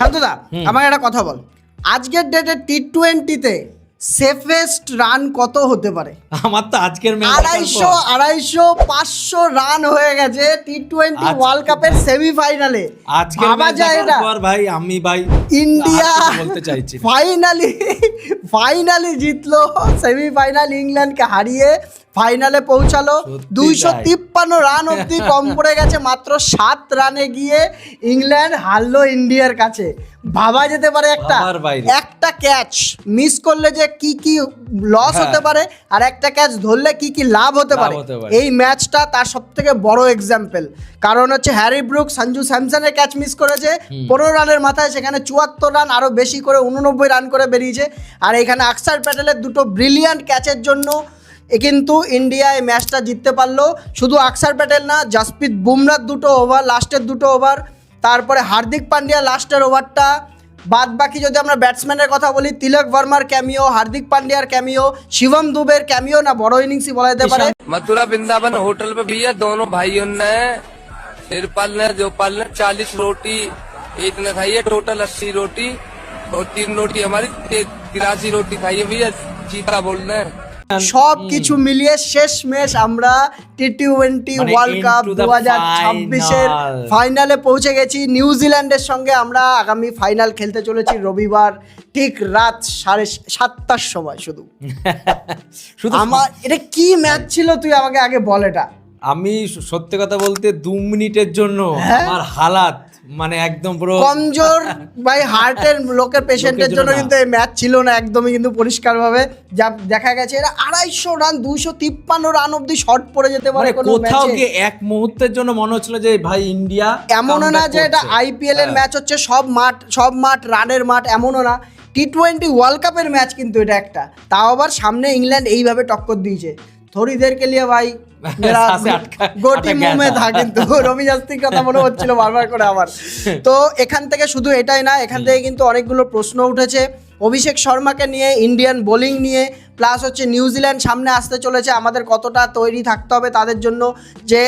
শান্তদা আমাকে একটা কথা বল, আজকের ডেটে টি20তে সেফেস্ট রান কত হতে পারে? আমার তো আজকের ম্যাচ 250, 500 রান হয়ে গেছে টি20 ওয়ার্ল্ড কাপের সেমিফাইনালে। আজকের ভাবা ম্যাচ যায় দেখার না পর ভাই আমি ভাই ইন্ডিয়া বলতে চাইছি ফাইনালি জিতলো, সেমিফাইনাল ইংল্যান্ডকে হারিয়ে ফাইনালে পৌঁছালো। 253 রান অবধি কম পড়ে গেছে, মাত্র 7 রানে গিয়ে ইংল্যান্ড হারলো ইন্ডিয়ার কাছে। ভাবা যেতে পারে একটা ক্যাচ মিস করলে যে কি কি লস হতে পারে, আর একটা ক্যাচ ধরলে কি কি লাভ হতে পারে। এই ম্যাচটা তার সব থেকে বড় এক্সাম্পল। কারণ হচ্ছে হ্যারি ব্রুক সঞ্জু স্যামসনের ক্যাচ মিস করেছে 15 রানের মাথায়, সেখানে 74 রান, আরও বেশি করে 89 রান করে বেরিয়েছে। আর এখানে অক্ষর প্যাটেলের দুটো ব্রিলিয়ান্ট ক্যাচের জন্য কিন্তু ইন্ডিয়া এই ম্যাচটা জিততে পারলো। শুধু অক্ষর প্যাটেল না, জাসপ্রীত বুমরার দুটো ওভার, লাস্টের দুটো ওভার, তারপরে হার্দিক পান্ডিয়া লাস্টের ওভারটা, বাদ বাকি যদি আমরা ব্যাটসম্যানের কথা বলি, তিলক ভার্মার ক্যামিও, হার্দিক পান্ডিয়ার ক্যামিও, শিবম দুবের ক্যামিও না বড় ইনিংসই বলা যেতে পারে। मथुरा वृंदावन होटल पे भैया दोनों भाइयों ने तिरपाल ने जोपाल ने 40 रोटी, एक ने खाई है टोटल 80 रोटी और 3 रोटी हमारी 83 रोटी खाई है भैया, जीता बोल रहे हैं। সব কিছু মিলিয়ে শেষমেশ আমরা টি20 ওয়ার্ল্ড কাপ 2026-এর ফাইনালে পৌঁছে গেছি। নিউজিল্যান্ডের সঙ্গে আমরা আগামী ফাইনাল খেলতে চলেছি রবিবার ঠিক রাত 7:30টার সময়। শুধু আমার এটা কি ম্যাচ ছিল তুই আমাকে আগে বল। এটা আমি সত্যি কথা বলতে 2 মিনিটের জন্য আমার হালাত মানে একদম পুরো কমজোর ভাই, হার্টের লোকের পেশেন্টের জন্য কিন্তু এই ম্যাচ ছিল না একদমই, কিন্তু পরিষ্কারভাবে যা দেখা গেছে এরা 250 রান 253 রান অবধি শর্ট পড়ে যেতে পারে কোনো ম্যাচে। কোথাও গিয়ে এক মুহূর্তের জন্য মনে হচ্ছিল যে ভাই ইন্ডিয়া, এমনও না যে এটা আইপিএল এর ম্যাচ হচ্ছে সব মাঠ রানের মাঠ, এমনও না। টি20 ওয়ার্ল্ড কাপের ম্যাচ কিন্তু এটা একটা, তাও আবার সামনে ইংল্যান্ড এইভাবে টক্কর দিয়েছে। थोड़ी देर के लिए भाई मेरा গোটি মুমে থা, কিন্তু রবি শাস্ত্রীর কথা মনে হচ্ছিল বারবার করে আমার। তো এখান থেকে শুধু এটাই না, এখান থেকে কিন্তু অনেকগুলো প্রশ্ন উঠেছে অভিষেক শর্মাকে নিয়ে, ইন্ডিয়ান বোলিং নিয়ে, প্লাস হচ্ছে নিউজিল্যান্ড সামনে আসতে চলেছে, আমাদের কতটা তৈরি থাকতে হবে তাদের জন্য। যে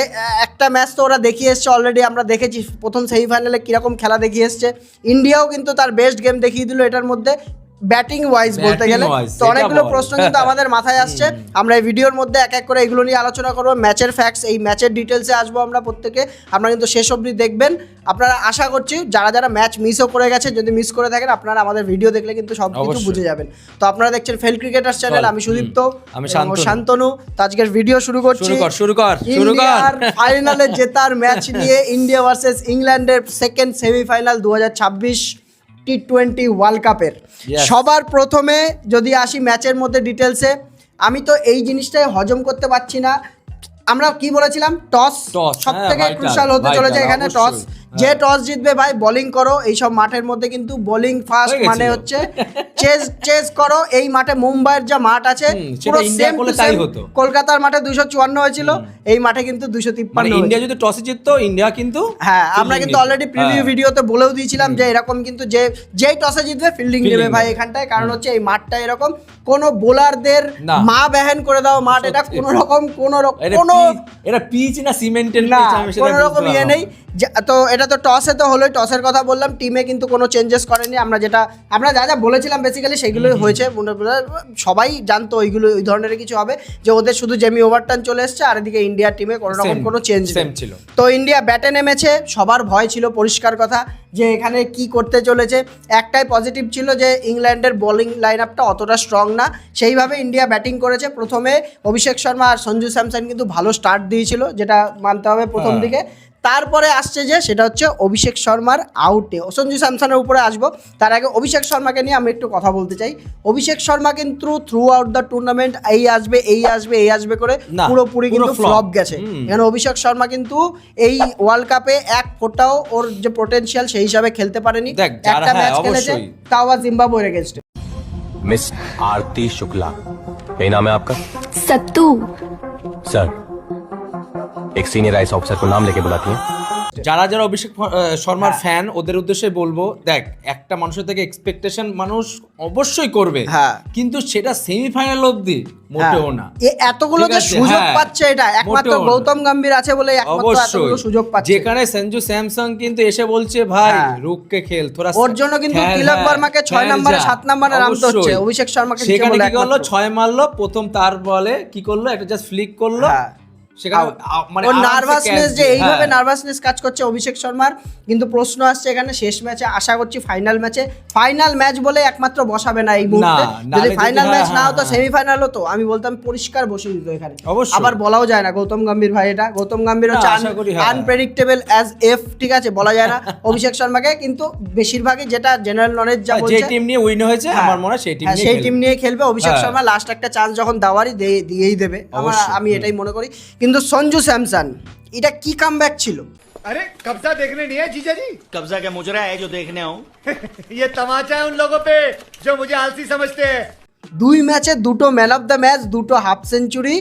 একটা ম্যাচ তো ওরা দেখিয়ে এসছে অলরেডি, আমরা দেখেছি প্রথম সেমিফাইনালে কীরকম খেলা দেখিয়ে এসছে। ইন্ডিয়াও কিন্তু তার বেস্ট গেম দেখিয়ে দিল এটার মধ্যে, ব্যাটিং ওয়াইজ বলতে গেলে। তো অনেকগুলো প্রশ্ন কিন্তু আমাদের মাথায় আসছে, আমরা এই ভিডিওর মধ্যে এক এক করে এগুলো নিয়ে আলোচনা করবো। ম্যাচের ফ্যাক্টস, এই ম্যাচের ডিটেলসে আসবো আমরা প্রত্যেকে, আপনারা কিন্তু শেষ অবধি দেখবেন। আপনারা আশা করছি যারা যারা ম্যাচ মিসও করে গেছে, যদি মিস করে থাকেন আপনারা আমাদের ভিডিও দেখলে কিন্তু সব কিছু বুঝে যাবেন। তো আপনারা দেখছেন ফেল ক্রিকেটার্স চ্যানেল, আমি সুদীপ্ত, আমি শান্তনু। তো আজকের ভিডিও শুরু করছি। ইন্ডিয়ার ফাইনালে জেতার ম্যাচ নিয়ে, ইন্ডিয়া ভার্সেস ইংল্যান্ডের সেকেন্ড সেমিফাইনাল 2026 টি20 ওয়ার্ল্ড কাপের। সবার প্রথমে যদি আসি ম্যাচের মধ্যে ডিটেলসে, আমি তো এই জিনিসটাই হজম করতে পারছি না। আমরা কি বলেছিলাম, টস সব থেকে ক্রুশাল হতে চলেছে এখানে। টস, যে টস জিতবে ভাই বোলিং করো। এইসব মাঠের মধ্যে কিন্তু বোলিং ফার্স্ট মানে হচ্ছে চেজ করো। এই মাঠে মুম্বাইয়ের যা মাঠ আছে পুরো সেম টু সেম, কলকাতার মাঠে 254 হয়েছিল, এই মাঠে কিন্তু 253। ইন্ডিয়া যদি টসে জিততো ইন্ডিয়া কিন্তু, হ্যাঁ আমরা কিন্তু অলরেডি প্রিভিউ ভিডিওতে বলেও দিয়েছিলাম যে এরকম কিন্তু যেই টসে জিতবে ফিল্ডিং নেবে ভাই এখানটায়। কারণ হচ্ছে এই মাঠটা এরকম, কোনো বোলারদের মা বেহেন করে দাও মাঠ, এটা কোনো রকম এটা পিচ না সিমেন্টের না, কোনো রকম ইয়ে নেই। তো এটা তো টসে তো হলোই, টসের কথা বললাম। টিমে কিন্তু কোনো চেঞ্জেস করেনি, আমরা যা যা বলেছিলাম বেসিক্যালি সেগুলোই হয়েছে। সবাই জানতো ওই ধরনের কিছু হবে, যে ওদের শুধু জেমি ওভারটার্ন চলে এসছে, আর এদিকে ইন্ডিয়ার টিমে কোনো রকম কোনো চেঞ্জ ছিল। তো ইন্ডিয়া ব্যাটে নেমেছে, সবার ভয় ছিল পরিষ্কার কথা যে এখানে কি করতে চলেছে। একটাই পজিটিভ ছিল যে ইংল্যান্ডের বোলিং লাইন আপটা অতটা স্ট্রং না, সেইভাবে ইন্ডিয়া ব্যাটিং করেছে। প্রথমে অভিষেক শর্মা আর সঞ্জু স্যামসন কিন্তু ভালো স্টার্ট দিয়েছিল, যেটা মানতে হবে প্রথম দিকে। তারপরে আসছে যে সেটা হচ্ছে অভিষেক শর্মার আউটে, সঞ্জু স্যামসনের উপরে আসবো। তার আগে অভিষেক শর্মাকে নিয়ে আমি একটু কথা বলতে চাই। অভিষেক শর্মা কিন্তু থ্রু আউট দ্য টুর্নামেন্ট এই আসবে করে পুরোপুরি কিন্তু ফ্লপ গেছে। এখানে অভিষেক শর্মা কিন্তু এই ওয়ার্ল্ড কাপে এক ফোটাও ওর যে পোটেনশিয়াল সেই হিসাবে খেলতে পারেনি। একটা ম্যাচ খেলেছে, তাও আবার জিম্বাবুয়ের এগেইনস্টে। मिस आरती शुक्ला, यही नाम है आपका? सत्तू सर, एक सीनियर आईएएस ऑफिसर को नाम लेके बुलाती हैं। যারা যারা অভিষেক শর্মার হ্যাঁ। ফ্যান ওদের উদ্দেশ্যে বলবো, দেখ একটা মানুষের থেকে এক্সপেকটেশন মানুষ অবশ্যই করবে, হ্যাঁ। কিন্তু সেটা সেমিফাইনাল অবধি মোটেও না। এতগুলো ঠিক যে আছে, সুযোগ হ্যাঁ, পাচ্ছে, এটা একমাত্র মোটেও না। গৌতম গম্ভীর আছে বলে একমাত্র এতগুলো সুযোগ পাচ্ছে। যেখানে সঞ্জু স্যামসং কিন্তু এসে বলছে ভাই হ্যাঁ। রুককে খেল তোরা, ওর জন্য কিন্তু খেল, তিলক হ্যাঁ, বর্মাকে 6 খেল নম্বরে যা। 7 নম্বরে নামতে হচ্ছে, অবশ্যই। অভিষেক শর্মাকে নিচে সেখানে বলে কি করলো, একমাত্র। 6 মারলো প্রথম, তার বলে কি করলো, একটা জাস্ট ফ্লিক করলো, হ্যাঁ। সেখানে মানে ওর আরামসে নার্ভাসনেস catch যে দিয়ে, এইভাবে হ্যাঁ। নার্ভাসনেস কাজ করছে অভিষেক শর্মার, কিন্তু প্রশ্ন আসছে এখানে শেষ ম্যাচে, আশা করছি ফাইনাল ম্যাচে, ফাইনাল ম্যাচ বলে একমাত্র বসাবে না এই মুহূর্তে, না, যদি নাহলে ফাইনাল যদি ম্যাচ না হ্যাঁ, হতো হ্যাঁ। সেমিফাইনাল হতো, আমি বলতাম পরিষ্কার বসিয়ে দিত এখানে। অবশ্যই। আবার বলাও যায় না গৌতম গম্ভীর ভাই, এটা গৌতম গম্ভীর হচ্ছে না, আশা করি, হ্যাঁ। আনপ্রেডিক্টেবল অ্যাজ এফ, ঠিক আছে, বলা যায় না অভিষেক শর্মাকে, কিন্তু বেশিরভাগই যেটা জেনারেল নলেজ যা যে বলছে, টিম নিয়ে উইন হয়েছে হ্যাঁ, আমার মনে হয় সেই টিম হ্যাঁ, নিয়ে সেই খেলবে। টিম নিয়ে খেলবে অভিষেক হ্যাঁ। শর্মা, লাস্ট একটা চান্স যখন দাওয়ারই দিয়েই দেবে, অবশ্যই। আমি এটাই মনে করি। কিন্তু সঞ্জু স্যামসন এটা কি কামব্যাক ছিল। अरे कब्जा देखने नहीं है जीजा जी। कब्जा क्या मुजरा है जो देखने आऊं? ये तमाचा है उन लोगों पे जो मुझे आलसी समझते हैं। 2 ম্যাচে 2টো ম্যান অফ দ্য ম্যাচ, 2টো হাফ সেঞ্চুরি,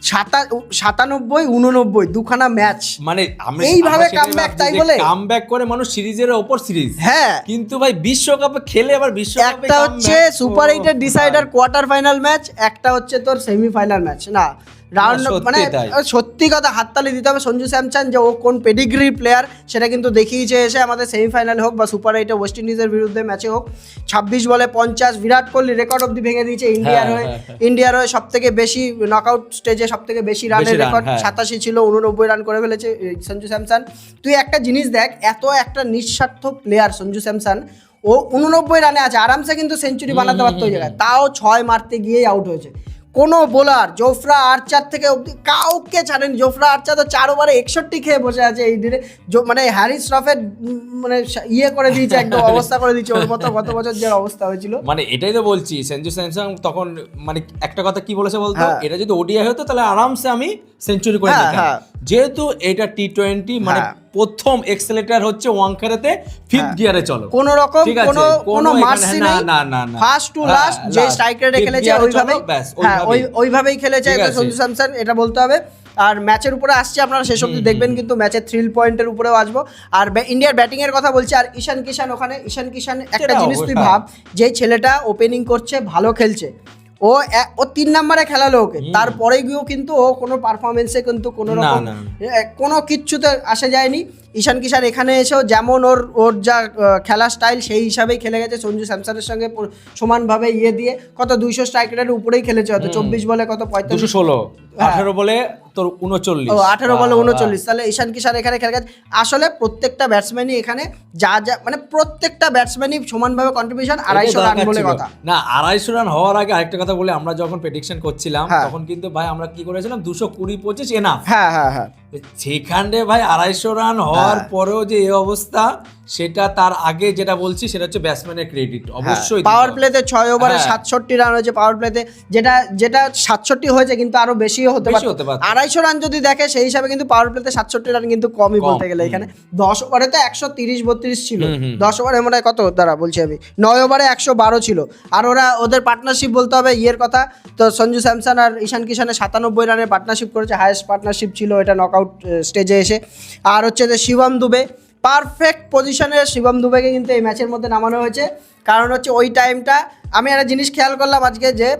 97 89 দুখানা ম্যাচ, মানে আমরা এইভাবে comeback তাই বলে? কামব্যাক করে মানুষ সিরিজের ওপর সিরিজ, হ্যাঁ। কিন্তু ভাই বিশ্বকাপে খেলে আবার বিশ্বকাপে একটা হচ্ছে comeback, সুপার 8-এর ডিসাইডার কোয়ার্টার ফাইনাল ম্যাচ, একটা হচ্ছে তোর সেমিফাইনাল ম্যাচ, না রাউন্ড, সত্যি মানে তাই। সত্যি কথা হাততালি দিতে হবে সঞ্জু স্যামসন, যে ও কোন পেডিগ্রি প্লেয়ার সেটা কিন্তু দেখিয়েছে এসে আমাদের সেমিফাইনাল হোক বা সুপার 8-এ ওয়েস্ট ইন্ডিজের বিরুদ্ধে ম্যাচে হোক। 26 বলে 50, বিরাট কোহলি রেকর্ড অব্দি ভেঙে দিয়েছে ইন্ডিয়ার হ্যাঁ, হয়ে, হ্যাঁ। ইন্ডিয়ার হয়ে সব থেকে বেশি নকআউট স্টেজে সব থেকে বেশি রানের বেশি রান, রেকর্ড হ্যাঁ। 87 ছিল, 89 রান করে ফেলেছে সঞ্জু স্যামসন। তুই একটা জিনিস দেখ, এত একটা নিঃস্বার্থ প্লেয়ার সঞ্জু স্যামসন, ও 89 রানে আছে, আরামসে কিন্তু সেঞ্চুরি বানাতে পারতো ওই জায়গায়, তাও 6 মারতে গিয়েই আউট হয়েছে। কোনো বোলার জোফরা আর্চার থেকে অব্দি কাউকে ছাড়েনি। জোফরা আর্চার তো 4 ওভারে 61 খেয়ে বসে আছে এই দিনে, মানে হ্যারিস রফের মানে ইয়ে করে দিয়েছে, একদম অবস্থা করে দিয়েছে ওর মতো গত বছর যে অবস্থা হয়েছিল। মানে এটাই তো বলছি, সঞ্জু স্যামসং তখন মানে একটা কথা কি বলেছে বলতো, হ্যাঁ। এটা যদি ওডিআই হতো তাহলে আরামসে আমি সেঞ্চুরি করে হ্যাঁ, নিতাম, হ্যাঁ। যেহেতু এটা টি20, মানে হ্যাঁ। প্রথম এক্সেলেটর হচ্ছে ওয়াংখারেতে 5th গিয়ারে চলো, কোন রকম ঠিক আছে? কোনো এখানে মার্সি না, নেই, না, না, না। ফার্স্ট টু হ্যাঁ, লাস্ট যে last, স্ট্রাইক রেটে 5th খেলেছে gear এ ওইভাবেই, চলো, ব্যাস, হ্যাঁ ওইভাবেই। ওইভাবেই খেলেছে ঠিক আছে। সঞ্জু স্যামসন, এটা বলতে হবে। আর ম্যাচের উপরে আসছে, আপনারা শেষ অবধি দেখবেন, কিন্তু ম্যাচের থ্রিল পয়েন্টের উপরেও আসবো। আর ইন্ডিয়ার ব্যাটিং এর কথা বলছি, আর ঈশান কিষান ওখানে, ঈশান কিষান একটা সেটা জিনিস তুই হ্যাঁ। ভাব, যে ছেলেটা ওপেনিং করছে, ভালো খেলছে, ও 3 নম্বরে খেলালো ওকে, তারপরে গিয়েও কিন্তু ও কোনো পারফরমেন্সে কিন্তু কোনো না, রকম না। কোনো কিচ্ছুতে আসে যায়নি। ঈশান কিষান এখানে এসেও যেমন ওর যা খেলা স্টাইল সেই হিসাবেই খেলে গেছে, সঞ্জু স্যামসনের সঙ্গে সমানভাবে ইয়ে দিয়ে, কত 200 স্ট্রাইক রেটের উপরেই খেলেছে, হয়তো 24 বলে কত 45, 216, হ্যাঁ। 18 বলে তোর 39, 18 বলে 39, তাহলে ঈশান কিষান এখানে খেলে গেছে। আসলে প্রত্যেকটা ব্যাটসম্যানই এখানে যা মানে প্রত্যেকটা ব্যাটসম্যানই সমানভাবে কন্ট্রিবিউশন, 250 রান দরকার বলে ছিল। কথা। না 250 রান হওয়ার আগে আরেকটা কথা বলে, আমরা যখন প্রেডিকশন করছিলাম হ্যাঁ। তখন কিন্তু ভাই আমরা কি করেছিলাম, 220-25 এনাফ, হ্যাঁ হ্যাঁ হ্যাঁ, সেখানে ভাই 250 রান হওয়ার হ্যাঁ। পরেও যে এই অবস্থা, সেটা তার আগে যেটা বলছি সেটা হচ্ছে ব্যাটসম্যানের ক্রেডিট অবশ্যই। পাওয়ার প্লেতে 6 ওভারে হ্যাঁ। 67 রান হয়েছে পাওয়ার প্লেতে, যেটা 67 হয়েছে, কিন্তু আরো বেশিও হতে বেশি পারত। হতে পারত। 250 রান যদি দেখে সেই হিসাবে, কিন্তু পাওয়ার প্লেতে 67 রান কিন্তু কমই কম, বলতে গেলে। এখানে 10 ওভারে তো 130-32 ছিল, হুম, হুম। 10 ওভারে মানে কত দাঁড়া বলছি আমি, 9 ওভারে 112 ছিল। আর ওদের পার্টনারশিপ বলতে হবে ইয়ের কথা, তো সঞ্জু স্যামসন আর ঈশান কিষানের 97 রানের পার্টনারশিপ করেছে, হায়েস্ট পার্টনারশিপ ছিল এটা নকআউট স্টেজে এসে। আর হচ্ছে যে শিবম দুবে, পারফেক্ট পজিশনে শিবম দুবেকে কিন্তু এই ম্যাচের মধ্যে নামানো হয়েছে, কারণ হচ্ছে ওই টাইমটা আমি একটা জিনিস খেয়াল করলাম আজকে, যে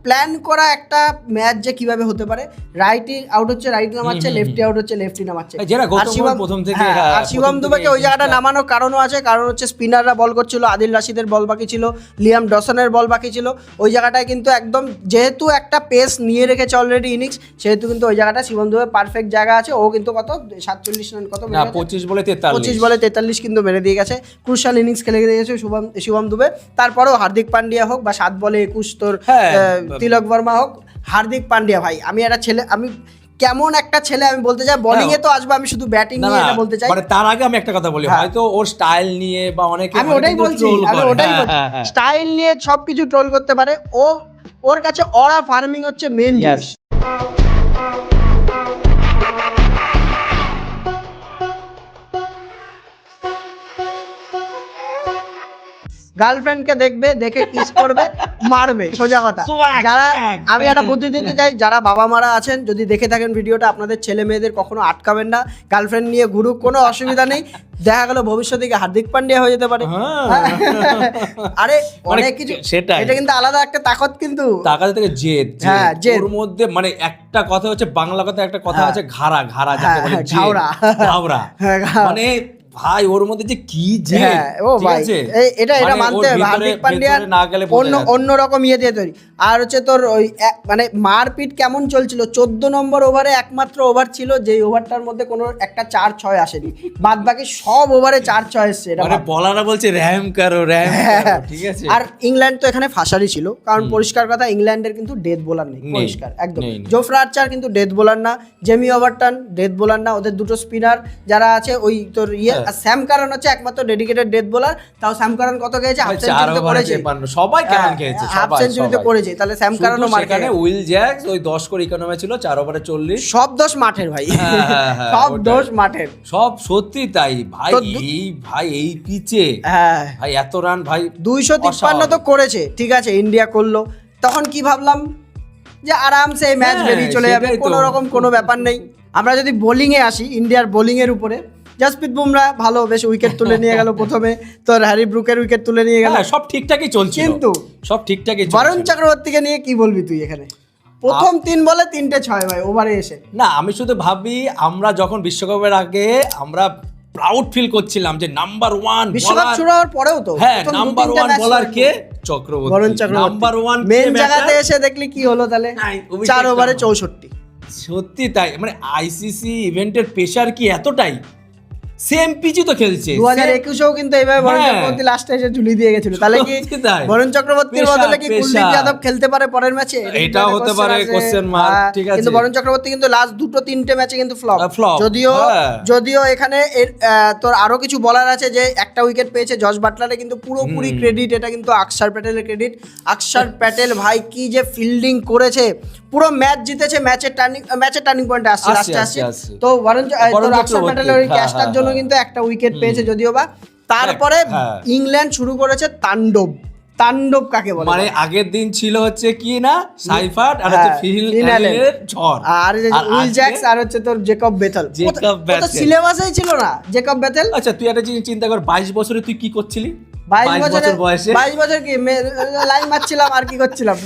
প্ল্যান করা একটা ম্যাচ যে কিভাবে হতে পারে, রাইটি আউট হচ্ছে রাইট নামাচ্ছে, লেফটি আউট হচ্ছে লেফটি নামাচ্ছে। যেটা গৌতম আর শিবম, প্রথম থেকে, হ্যাঁ, হ্যাঁ, আর শিবম প্রথম দুবেকে থেকে ওই জায়গাটা এই নামানোর কারণও আছে, কারণ হচ্ছে স্পিনাররা বল করছিল, আদিল রাশিদের বল বাকি ছিল, লিয়াম ডসনের বল বাকি ছিল, ওই জায়গাটায় কিন্তু একদম যেহেতু একটা পেস নিয়ে রেখেছে অলরেডি ইনিংস, সেহেতু কিন্তু ওই জায়গাটা শিবম দুবে পারফেক্ট জায়গা আছে। ও কিন্তু কত 47 রান কত না 25 বলে 43, 25 বলে 43 কিন্তু মেরে দিয়ে গেছে, ক্রুশাল ইনিংস খেলে দিয়েছে শিবম দুবে। তারপরেও হার্দিক পান্ডিয়া হোক বা 7 বলে 21 তোর হ্যাঁ। তিলক বর্মা হোক, হার্দিক পান্ডিয়া ভাই, আমি একটা ছেলে, আমি কেমন একটা ছেলে আমি বলতে চাই, বোলিং এ তো আসবে, আমি শুধু ব্যাটিং না, নিয়ে না, এটা বলতে চাই। মানে তার আগে আমি একটা কথা বলি, হ্যাঁ। হয়তো ওর স্টাইল নিয়ে বা অনেকে আমি ওটাই বলছি, স্টাইল নিয়ে সবকিছু ট্রোল করতে পারে, ওর কাছে অরা ফার্মিং হচ্ছে মেন জিনিস। গার্লফ্রেন্ডকে দেখবে, দেখে কিস করবে, মারবে, সোজা কথা। যারা, আমি একটা বুদ্ধি দিতে চাই, যারা বাবা মারা আছেন, যদি দেখে থাকেন ভিডিওটা, আপনাদের ছেলে মেয়েদের কখনো আটকাবেন না, গার্লফ্রেন্ড নিয়ে ঘুরুক, কোনো অসুবিধা নেই। দেখা গেল ভবিষ্যতে গিয়ে হার্দিক পান্ডিয়া হয়ে যেতে পারে। আরে মানে অনেক কিছু, সেটাই। এটা কিন্তু আলাদা একটা তাকত কিন্তু। টাকা থেকে জেদ, হ্যাঁ, জেদ। ওর মধ্যে মানে একটা কথা হচ্ছে, বাংলা কথা একটা কথা আছে, ঘাড়া ঘাড়া যাকে বলে, জেদ, ঘাওড়া। ঘাওড়া। হ্যাঁ, মানে ভাই ওর মধ্যে যে কি জেদ, হ্যাঁ, ও ঠিক ভাই, আছে? এটা মানে মানতে ওর হবে, ভিতরে- হার্দিক পান্ডিয়ার ভিতরে না গেলে বোঝা যাচ্ছে। অন্যরকম ইয়ে দিয়ে তৈরি। আর হচ্ছে তোর ওই মানে মারপিট কেমন চলছিল, 14 নম্বর ওভারে একমাত্র ওভার ছিল যেই ওভারটার মধ্যে কোনো একটা 4-6 আসেনি, বাদ বাকি সব ওভারে 4-6 এসছে। এটা মানে বলারা বলছে র্যাম করো, ঠিক আছে। আর ইংল্যান্ড তো এখানে ফাঁসারি ছিল, কারণ পরিষ্কার কথা ইংল্যান্ডের কিন্তু ডেথ বোলার নেই, নেই, পরিষ্কার একদম। নেই। জোফরা আর্চার কিন্তু ডেথ বোলার না, জেমি ওভারটন ডেথ বোলার না, ওদের দুটো স্পিনার যারা আছে ওই তোর আর স্যাম কারণ হচ্ছে একমাত্র ডেডিকেটেড ডেথ বোলার। তাও স্যাম কারণ কত খেয়েছে, হাফ সেঞ্চুরি করেছে, সবাই কেমন খেয়েছে, হাফ সেঞ্চুরিতে করেছে, তাহলে স্যাম কারণও মার এখানে উইল জ্যাক্স ওই 10 করে ইকোনমি ছিল, 4 ওভারে 40। সব দোষ মাঠের ভাই, হ্যাঁ, সব ওটাই। দোষ মাঠের। সব সত্যি তাই ভাই, তো এই পিচে হ্যাঁ, ভাই এত রান ভাই 253 তো করেছে, ঠিক আছে, ইন্ডিয়া করলো, তখন কি ভাবলাম যে আরামসে এই ম্যাচ হ্যাঁ, বেরিয়ে চলে যাবে, সেটাই তো। কোনো রকম কোনো ব্যাপার নেই। আমরা যদি বোলিংয়ে আসি, ইন্ডিয়ার বোলিং এর উপরে জাসপ্রীত বুমরা ভালো, বেশ উইকেট তুলে নিয়ে গেল প্রথমে, তোর হ্যারি ব্রুকের উইকেট তুলে নিয়ে গেল, হ্যাঁ, সব ঠিকঠাকই চলছিল, কিন্তু সব ঠিকঠাকই বরুণ চলছিল। চক্রবর্তীকে নিয়ে কি বলবি তুই এখানে? প্রথম 3 বলে 3টে 6 ভাই ওভারে এসে। না, আমি শুধু ভাবি আমরা যখন বিশ্বকাপের আগে আমরা প্রাউড ফিল করছিলাম যে নাম্বার 1 বিশ্বকাপ শুরু হওয়ার পরেও তো হ্যাঁ, প্রথম নাম্বার 2-3টে 1 match বোলার কে? বরুণ চক্রবর্তী। চক্রবর্তী নাম্বার 1 মেন জায়গাতে এসে দেখলি কি হলো তাহলে, নাই, wicket 4 ওভারে কম। 64। সত্যি তাই, মানে আইসিসি ইভেন্টের প্রেসার কি এতটাই? সেম পিচই তো খেলছে, 2021-এও কিন্তু এইভাবে বরুণ হ্যাঁ। চক্রবর্তী লাস্টে এসে ঝুলি দিয়ে গেছিল, তাহলে কি সত্যি তাই। বরুণ চক্রবর্তীর Pressure, বদলে কি কুলদীপ pressure। যাদব খেলতে পারে পরের ম্যাচে? এটাও হতে পারে question mark, ঠিক আছে। কিন্তু বরুণ চক্রবর্তী কিন্তু লাস্ট 2-3টে ম্যাচে কিন্তু ফ্লপ। flop, হ্যাঁ। যদিও এখানে তোর আরো কিছু বলার আছে, যে একটা উইকেট পেয়েছে জস বাটলারে, কিন্তু পুরোপুরি ক্রেডিট এটা কিন্তু আকসার প্যাটেলের ক্রেডিট। আকসার প্যাটেল ভাই কি যে ফিল্ডিং করেছে, পুরো ম্যাচ জিতেছে, ম্যাচের টার্নিং পয়েন্টে আসছে লাস্টে আসছে। তো বরুণ আকসার চক্রবর্তী, প্যাটেলের ওই হ্যাঁ, ক্যাচটার জন্য কিন্তু একটা উইকেট পেয়েছে যদিও বা। তারপরে হ্যাঁ। ইংল্যান্ড শুরু করেছে তাণ্ডব কাকে বলে, মানে আগের দিন ছিল হচ্ছে কি না সাইফার্ট আর হচ্ছে হ্যাঁ, ফিল ফিল অ্যালেনের ঝড়, আর উইল আজকে- জ্যাক্স আর হচ্ছে তোর জেকব বেথেল। জেকব তো বেথেল। সিলেবাসেই ছিল না জেকব বেথেল। আচ্ছা তুই একটা জিনিস চিন্তা কর, 22 বছরে তুই কি করছিলি? 22 বছর বয়সে 22 বছর কি লাইন মারছিলাম আর কি করছিলাম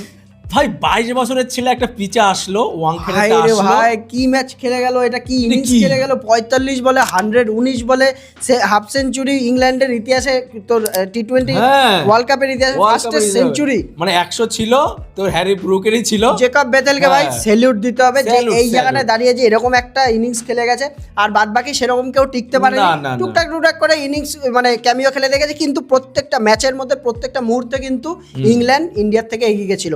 ভাই, 22 বছরের ছেলে একটা পিচে আসলো, ভাই ওয়াংখেড়েতে রে আসলো, ভাই, কি ম্যাচ খেলে গেল, এটা কি ইনিংস কি? খেলে গেল, 45 বলে 119 বলে হাফ সেঞ্চুরি, ইংল্যান্ডের ইতিহাসে তোর টি20 হ্যাঁ। ওয়ার্ল্ড কাপের ইতিহাসে World ফার্স্ট Cup এর সেঞ্চুরি। মানে 100 ছিল তোর হ্যারি ব্রুকেরই ছিল। জেকব বেথেলকে ভাই হ্যাঁ। স্যালিউট দিতে হবে, যে Salute, এই জায়গাটায় salute। দাঁড়িয়ে যে এরকম একটা ইনিংস খেলে গেছে, আর বাদ বাকি সেরকম কেউ টিকতে পারেনি, না, না, না। টুকটাক করে ইনিংস মানে ক্যামিও খেলে দেখেছে, কিন্তু প্রত্যেকটা ম্যাচের মধ্যে প্রত্যেকটা মুহূর্তে কিন্তু ইংল্যান্ড ইন্ডিয়ার থেকে এগিয়েছিল।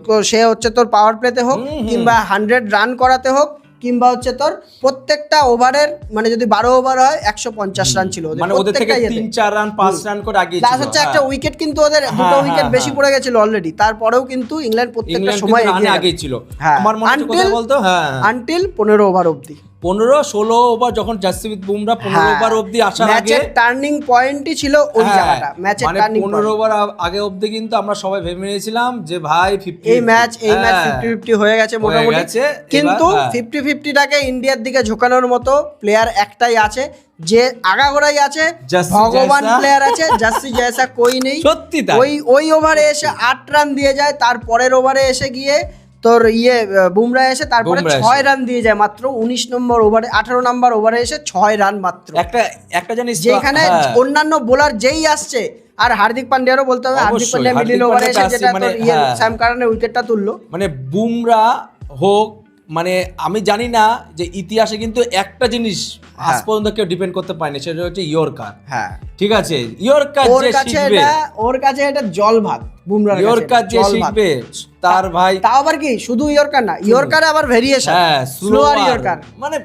তো সে হচ্ছে তোর পাওয়ার প্লেতে হোক, কিংবা 100 রান করাতে হোক, কিংবা হচ্ছে তোর প্রত্যেকটা ওভারের, মানে যদি 12 ওভার হয় 150 রান ছিল মানে ওদের থেকে 3-4 রান 5 রান করে আগে প্লাস ছিল। হচ্ছে একটা উইকেট কিন্তু ওদের দুটো হ্যাঁ, উইকেট বেশি হ্যাঁ। পড়ে গেছিল অলরেডি, তারপরেও কিন্তু ইংল্যান্ড প্রত্যেকটা ইংল্যান্ড সময় কিন্তু আগেই ছিল। হ্যাঁ, আমার মনে হচ্ছে কথা বলতো, হ্যাঁ, আনটিল 15 ওভার অবধি, 15-16 ওভার যখন জাসপ্রীত বুমরা 15 ওভার অবধি আসার আগে, ম্যাচের টার্নিং পয়েন্টই ছিল ওই হ্যাঁ, জায়গাটা, ম্যাচের মানে টার্নিং 15 ওভার আগে অবধি কিন্তু আমরা সবাই ভেবে নিয়েছিলাম যে ভাই 50 এই ম্যাচ হ্যাঁ, 50-50 হয়ে গেছে মোটামুটি। গেছে, এবার, কিন্তু হ্যাঁ। 50-50টাকে ইন্ডিয়ার দিকে ঝোকানোর মতো প্লেয়ার একটাই আছে, যে আগাগোড়াই আছে, জাসি ভগবান জয়সা। প্লেয়ার আছে, জাসি জয়সা কই নেই। সত্যি তাই। ওই ওভারে এসে 8 রান দিয়ে যায়, তারপরের ওভারে এসে গিয়ে তোর বুমরা এসে তারপরে বুমরা 6 এসে। রান দিয়ে যায় মাত্র 19 নম্বর ওভারে, 18 নম্বর ওভারে এসে 6 রান মাত্র। একটা জানিস তো, যেখানে হ্যাঁ, অন্যান্য বোলার যেই আসছে, আর হার্দিক পান্ডিয়ারও বলতে হবে, হার্দিক অবশ্যই, পান্ডিয়া মিডল হার্দিক ওভারে এসে পান্ডিয়া যেটা মানে, তোর হ্যাঁ। স্যাম কারণের উইকেটটা তুললো। মানে বুমরা হোক, মানে আমি জানি না যে ইতিহাসে কিন্তু একটা জিনিস আজ পর্যন্ত কেউ ডিপেন্ড করতে পারেনি, সেটা হচ্ছে ইয়র্কার। হ্যাঁ, ঠিক আছে, ইয়র্কার ওর যে কাছে শিখবে, ওর কাছে এটা জল ভাত, বুমরার ইয়র্কার যে শিখবে তার ভাই, তাও আবার কি শুধু ইয়র্কার না, ইয়র্কারে আবার ভেরিয়েশন, হ্যাঁ, স্লোয়ার ইয়র্কার, মানে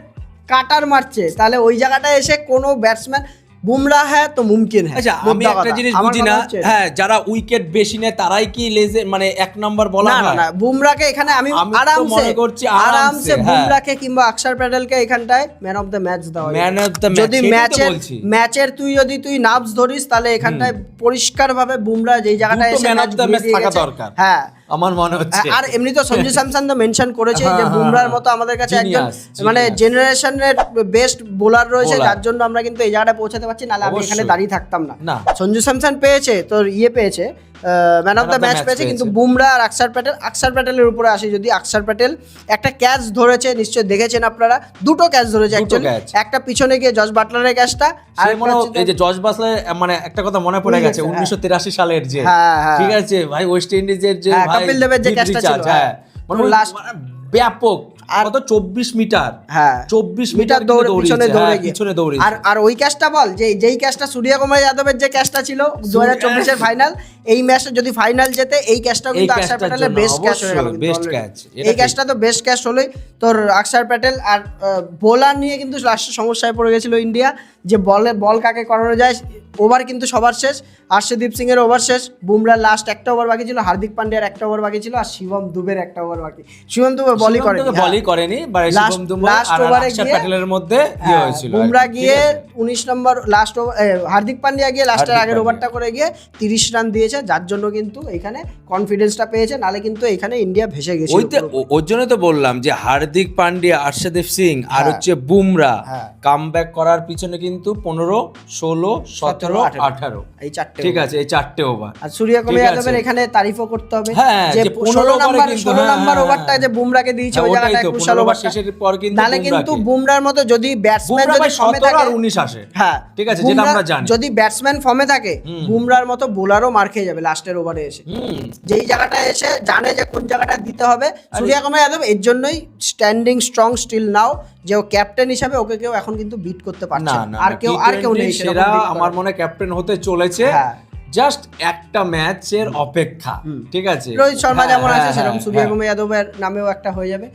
কাটার মারছে, তাহলে ওই জায়গাটায় এসে কোনো ব্যাটসম্যান বুমরা হ্যাঁ তো মুমকিন হ্যাঁ। আচ্ছা আমি মুদ্রা একটা কথা। জিনিস আমার বুঝি কথা না, হচ্ছে- হ্যাঁ যারা উইকেট বেশি নেয় তারাই কি লেজে মানে এক নম্বর বলা না না হয়? না বুমরাকে এখানে আমি আমি তো আরামসে মনে করছি আরামসে, হ্যাঁ। বুমরাকে কিংবা অক্ষর প্যাটেলকে এখানটায় ম্যান অফ দ্য ম্যাচ দেওয়া হবে। Man of the match, যদি সেটাই তো ম্যাচের বলছি। ম্যাচের তুই নার্ভস ধরিস তাহলে এখানটায় পরিষ্কারভাবে বুমরা যেই জায়গাটায় দুটো এসে man of match the match ঘুরিয়ে থাকা দিয়েছে, দরকার। হ্যাঁ আমার মনে হচ্ছে আর এমনি তো সঞ্জু স্যামসন তো মেনশন করেছে যে হ্যাঁ, বুমরার হ্যাঁ, মতো আমাদের কাছে একজন Genius, মানে genius। জেনারেশনের বেস্ট বোলার রয়েছে, Bowler। যার জন্য আমরা কিন্তু এই জায়গাটায় পৌঁছাতে পারছি, নাহলে আমি এখানে অবশ্যই। দাঁড়িয়ে থাকতাম না। না। সঞ্জু স্যামসন পেয়েছে তোর পেয়েছে ম্যান অফ দ্য ম্যাচ পেয়েছে, কিন্তু বুমরা আর অক্ষর প্যাটেলের উপরে আসি যদি, অক্ষর প্যাটেল একটা ক্যাচ ধরেছে, নিশ্চয়ই দেখেছেন আপনারা, দুটো ক্যাচ ধরেছে দুটো অ্যাকচুয়ালি, catch। একটা পিছনে গিয়ে জস বাটলারের ক্যাচটা, আর সে মনে এই যে জর্জ বাটলার মানে একটা কথা মনে পড়ে গেছে 1983 সালের যে, হ্যাঁ, হ্যাঁ। ঠিক আছে ভাই, ওয়েস্ট ইন্ডিজের যে হ্যাঁ, ভাই কপিল দেবের যে deep ক্যাচটা recharge, ছিল, হ্যাঁ পুরো মানে last- মানে ব্যাপক, আর কত 24 মিটার, হ্যাঁ 24 মিটার মিটার দৌড়ে পিছনে দৌড়ে গিয়ে, পিছনে দৌড়ে আর ওই ক্যাচটা বল যেই ক্যাচটা সূর্যকুমার যাদবের যে ক্যাচটা ছিল 2024 এর ফাইনাল, এই ম্যাচটা যদি ফাইনাল জেতে এই ক্যাচটাও কিন্তু এই অক্ষর ক্যাচটার প্যাটেলের জন্য বেস্ট ক্যাচ হয়ে গেল, অবশ্যই best catch, এটা এই ঠিক। ক্যাচটা তো বেস্ট ক্যাচ হলোই তোর অক্ষর প্যাটেল। আর বোলার নিয়ে কিন্তু লাস্টে সমস্যায় পড়ে গেছিল ইন্ডিয়া, যে বল কাকে করানো যায়, ওভার কিন্তু সবার শেষ, আর্শদীপ সিং এর ওভার শেষ, বুমরার লাস্ট একটা ওভার বাকি ছিল, হার্দিক পান্ডিয়ার একটা ওভার বাকি ছিল, আর শিবম দুবের একটা ওভার বাকি। শিবম দুবে বলই শিবম করেনি, দুবে বলই করেনি, বারে Last- শিবম দুবে last আর over এ অক্ষর গিয়ে- প্যাটেলের মধ্যে হ্যাঁ, হয়েছিল, বুমরা ঠিক গিয়ে আছে? 19 নম্বর লাস্ট হার্দিক পান্ডিয়া গিয়ে লাস্টের হার্দিক আগের পান্ডিয়া। ওভারটা করে গিয়ে 30 রান দিয়েছে, যার জন্য কিন্তু এখানে কনফিডেন্সটা পেয়েছে, নালে কিন্তু এখানে ইন্ডিয়া ভেসে গেছে। ওইতে ওর জন্য তো বললাম যে হার্দিক পান্ডিয়া, আর্শদীপ সিং আর হচ্ছে বুমরা হ্যাঁ। কামব্যাক করার পিছনে কিন্তু 15, 16, 17, 18 এই চারটে ঠিক আছে, এই 4টে ওভার। আর সূর্যকুমার ঠিক আছে। যাদবের এখানে তারিফও করতে হবে, হ্যাঁ, যে যে 15 16 নাম্বার কিন্তু, 16 নাম্বার হ্যাঁ, ওভারটা যে বুমরাকে দিয়েছে হ্যাঁ, ওই ওটাই জায়গাটায় তো, ক্রুশাল 15 ওভার ওভারটা, শেষের পর কিন্তু নালে কিন্তু বুমরাকে। বুমরার মতো যদি ব্যাটসম্যান বুমরা যদি ভাই ফর্মে 17 আর থাকে, 19 আসে, হ্যাঁ ঠিক আছে, যেটা আমরা জানি। যদি ব্যাটসম্যান ফর্মে থাকে বুমরার মতো বোলারও মার খেয়ে যাবে লাস্টের ওভারে এসে, যেই জায়গাটায় এসে জানে যে কোন জায়গাটা দিতে হবে। সূর্যকুমার যাদব এর জন্যই স্ট্যান্ডিং স্ট্রং স্টিল নাও, যে ও ক্যাপ্টেন হিসাবে ওকে কেউ এখন কিন্তু বিট করতে পারছে না না, না, আর কেউ নেই সেরকম সেরা beat করার। আমার মনে হয় ক্যাপ্টেন হতে চলেছে, হ্যাঁ। জাস্ট একটা ম্যাচের অপেক্ষা, ঠিক আছে? রোহিত শর্মা হ্যাঁ, যেমন আছে হ্যাঁ, সেরকম হ্যাঁ, সূর্যকুমার যাদবের নামেও একটা হয়ে যাবে।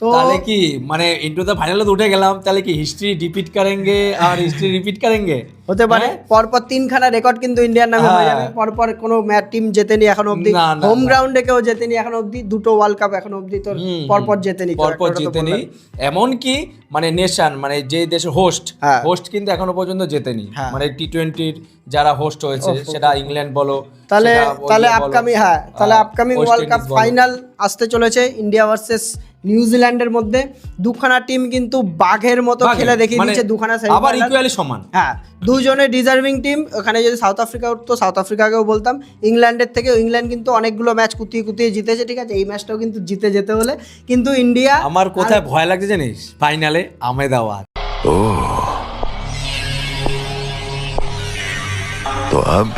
তো তাহলে কি মানে ইন্টু দ্য ফাইনালে তো উঠে গেলাম, তাহলে কি হিস্ট্রি রিপিট করেঙ্গে আর হিস্ট্রি রিপিট করেঙ্গে? হতে পারে হ্যাঁ? পরপর 3খানা রেকর্ড কিন্তু ইন্ডিয়ার নামে হয়ে হ্যাঁ। যাবে, পরপর কোনো টিম জেতেনি এখন অবধি, না, না, হোম না। গ্রাউন্ডে কেউ জেতেনি এখন অবধি, দুটো ওয়ার্ল্ড কাপ এখন অবধি তোর পরপর জেতেনি, পরপর জেতেনি, এমন কি মানে নেশন মানে যে দেশের হোস্ট হ্যাঁ। হোস্ট কিন্তু এখনো পর্যন্ত জেতেনি, হ্যাঁ। মানে টি-20 যারা হোস্ট হয়েছে, সেটা ইংল্যান্ড বলো, তাহলে সেটা ওই তাহলে বলো, আপকামিং তাহলে upcoming West world cup Indies বলো। ফাইনাল আসতে চলেছে ইন্ডিয়া ভার্সেস নিউজিল্যান্ডের মধ্যে। দুখানা টিম কিন্তু বাঘের মতো বাঘের, খেলে দেখিয়ে মানে দিচ্ছে, দুখানা আবার সেমিফাইনাল। ইকুয়ালি সমান। হ্যাঁ, দুজনে ডিজার্ভিং টিম। ওখানে যদি সাউথ আফ্রিকা উঠতো সাউথ আফ্রিকাকেও বলতাম, ইংল্যান্ডের থেকেও ইংল্যান্ড কিন্তু অনেকগুলো ম্যাচ কুতিয়ে জিতেছে, ঠিক আছে, এই ম্যাচটাও কিন্তু জিতে যেতে হলে কিন্তু ইন্ডিয়া। আমার কোথায় ভয় লাগছে জানিস? ফাইনালে আহমেদাবাদ। तो अब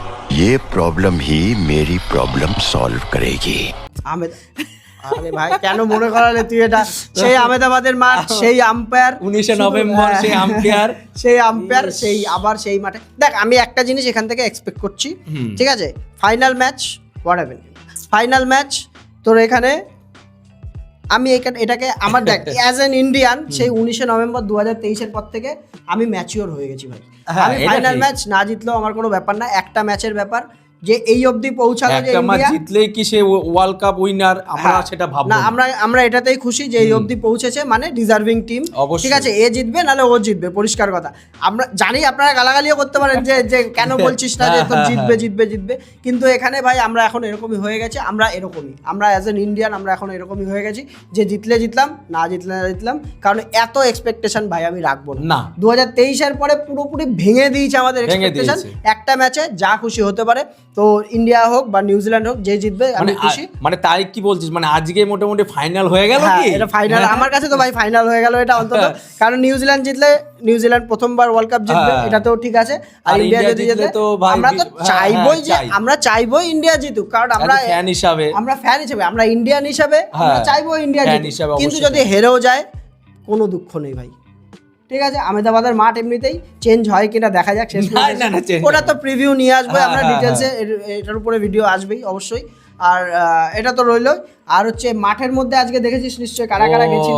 ये प्रॉब्लम ही मेरी प्रॉब्लम सॉल्व करेगी। আরে ভাই কেন মনে করালে তুই এটা? সেই আহমেদাবাদের মাঠ, সেই আম্পায়ার, 19 নভেম্বর সেই আম্পায়ার, সেই আম্পায়ার, সেই আবার সেই মাঠে। দেখ আমি একটা জিনিস এখান থেকে এক্সপেক্ট করছি, ঠিক আছে, final match what happen, final match তোর এখানে আমি এটাকে আমার দেখ অ্যাজ এন ইন্ডিয়ান সেই 19 নভেম্বর 2023-এর পর থেকে আমি ম্যাচিওর হয়ে গেছি ভাই। হ্যাঁ, আমি এটা ফাইনাল ঠিক। ম্যাচ না জিতলেও আমার কোনো ব্যাপার না, একটা ম্যাচের ব্যাপার, যে এই অবধি পৌঁছালো যে একটা ম্যাচ ইন্ডিয়া। জিতলেই কি সে ওয়ার্ল্ড কাপ উইনার, আমরা হ্যাঁ, সেটা ভাববো না, না। আমরা এটাতেই খুশি যে এই অবধি পৌঁছেছে, মানে ডিজার্ভিং টিম, অবশ্যই। ঠিক আছে, এ জিতবে নাহলে ও জিতবে, পরিষ্কার কথা। আমরা জানি আপনারা গালাগালিও করতে পারেন যে কেন বলছিস না যে তোর জিতবে, কিন্তু এখানে ভাই আমরা এখন এরকমই হয়ে গেছে, আমরা অ্যাজ এন ইন্ডিয়ান আমরা এখন এরকমই হয়ে গেছি, যে জিতলে জিতলাম, না জিতলে না জিতলাম, কারণ এত এক্সপেকটেশন ভাই আমি রাখবো না। 2023-এর পরে পুরোপুরি ভেঙে দিয়েছে আমাদের ভেঙে এক্সপেকটেশন। দিয়েছে। একটা ম্যাচে যা খুশি হতে পারে, তো ইন্ডিয়া হোক বা নিউজিল্যান্ড হোক, যে জিতবে আমি খুশি। মানে তাই কি বলছিস, মানে আজকে মোটামুটি ফাইনাল হয়ে গেল হ্যাঁ, কি? এটা ফাইনাল আমার কাছে তো ভাই ফাইনাল হয়ে গেল এটা অন্তত, কারণ নিউজিল্যান্ড জিতলে নিউজিল্যান্ড প্রথমবার ওয়ার্ল্ড কাপ জিতবে, হ্যাঁ। এটাতেও ঠিক আছে, আর আর ইন্ডিয়া ইন্ডিয়া যদি জিতলে জিতে তো ভাই আমরা তো হ্যাঁ, চাইবই যে চাই। আমরা চাইবই ইন্ডিয়া জিতুক, কারণ আমরা ফ্যান হিসাবে আমরা ফ্যান হিসেবে, আমরা ইন্ডিয়ান হিসাবে আমরা হ্যাঁ, চাইবো ইন্ডিয়া fan জিতুক, হিসাবে কিন্তু অবশ্যই যদি হেরেও যায় কোনো দুঃখ নেই ভাই, ঠিক আছে। আহমেদাবাদের মাঠ এমনিতেই চেঞ্জ হয় কিনা দেখা যাক শেষ না, না, না, change ওটা হবে। তো প্রিভিউ নিয়ে আসবো হ্যাঁ, আমরা হ্যাঁ, ডিটেলসে, এটার উপরে ভিডিও আসবেই অবশ্যই। আর এটা তো রইলো, আর হচ্ছে মাঠের মধ্যে আজকে দেখেছিস নিশ্চয়ই কারা কারা গেছিল,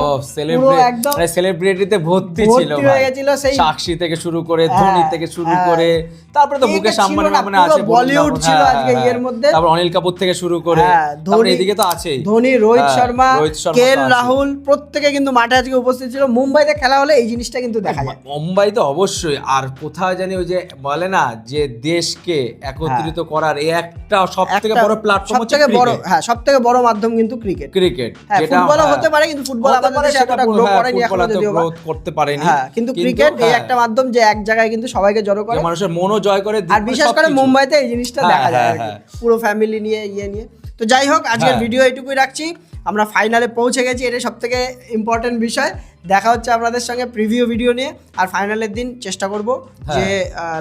পুরো একদম সেলিব্রিটিতে ভর্তি ছিল ভর্তি হয়ে গেছিল, সেই সাক্ষী থেকে শুরু করে হ্যাঁ, ধোনি থেকে শুরু হ্যাঁ। করে, তারপরে তো কে কে মুকেশ ছিল আম্বানি না, মানে পুরো আছে, বলিউড ছিল হ্যাঁ, আজকে হ্যাঁ। এর মধ্যে। তারপর অনিল কাপুর থেকে শুরু করে, হ্যাঁ, তারপরে ধোনি, এদিকে তো আছেই ধোনি, রোহিত হ্যাঁ, শর্মা, রোহিত শর্মা কে তো আছে। রাহুল প্রত্যেকে কিন্তু মাঠে আজকে উপস্থিত ছিল। মুম্বাইতে খেলা হলে এই জিনিসটা কিন্তু দেখা যায়। মুম্বাই তো অবশ্যই, আর কোথাও জানি ওই যে বলে না যে দেশকে একত্রিত করার এই একটা সব থেকে বড় প্ল্যাটফর্ম হচ্ছে সবথেকে বড়, ক্রিকেট। হ্যাঁ সবথেকে বড় মাধ্যম কিন্তু ক্রিকেট। ক্রিকেট হ্যাঁ, ফুটবলও হতে পারে, কিন্তু ফুটবল হতে আমাদের পারে, দেশে সেটা এতটা গ্রো হ্যাঁ, করেনি ফুটবল এখনো এত যদিও বা। গ্রোথ করতে পারেনি। হ্যাঁ, কিন্তু ক্রিকেট এই হ্যাঁ, একটা মাধ্যম যে এক জায়গায় কিন্তু সবাইকে জড়ো করে, যে মানুষের মনও জয় করে, আর বিশেষ করে সবকিছু। মুম্বাইতে এই জিনিসটা হ্যাঁ, দেখা যায় হ্যাঁ, আর কি। হ্যাঁ। পুরো ফ্যামিলি নিয়ে নিয়ে। তো যাই হোক, আজকের হ্যাঁ। ভিডিও এইটুকুই রাখছি, আমরা ফাইনালে পৌঁছে গেছি, এটাই সব থেকে ইম্পর্টেন্ট বিষয়। দেখা হচ্ছে আপনাদের সঙ্গে প্রিভিউ ভিডিও নিয়ে, আর ফাইনালের দিন চেষ্টা করব যে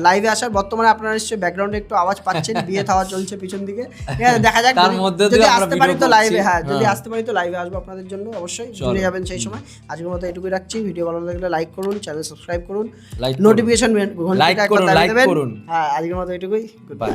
লাইভে আসার। বর্তমানে আপনারা নিশ্চয়ই ব্যাকগ্রাউন্ডে একটু আওয়াজ পাচ্ছেন, বিয়ে থাওয়া চলছে পিছন দিকে, ঠিক আছে? দেখা যাক, তার মধ্যে যদি দিয়ে আমরা আসতে পারি video তো লাইভে, করছি। হ্যাঁ যদি হ্যাঁ। আসতে পারি তো লাইভে আসবো আপনাদের জন্য, অবশ্যই চলো। জুড়ে যাবেন সেই সময়। আজকের মতো এটুকুই রাখছি, ভিডিও ভালো লাগলে লাইক করুন, চ্যানেল সাবস্ক্রাইব করুন, Like করুন। নোটিফিকেশন Like করুন, like করুন। হ্যাঁ, আজকের মতো এটুকুই, গুড বাই।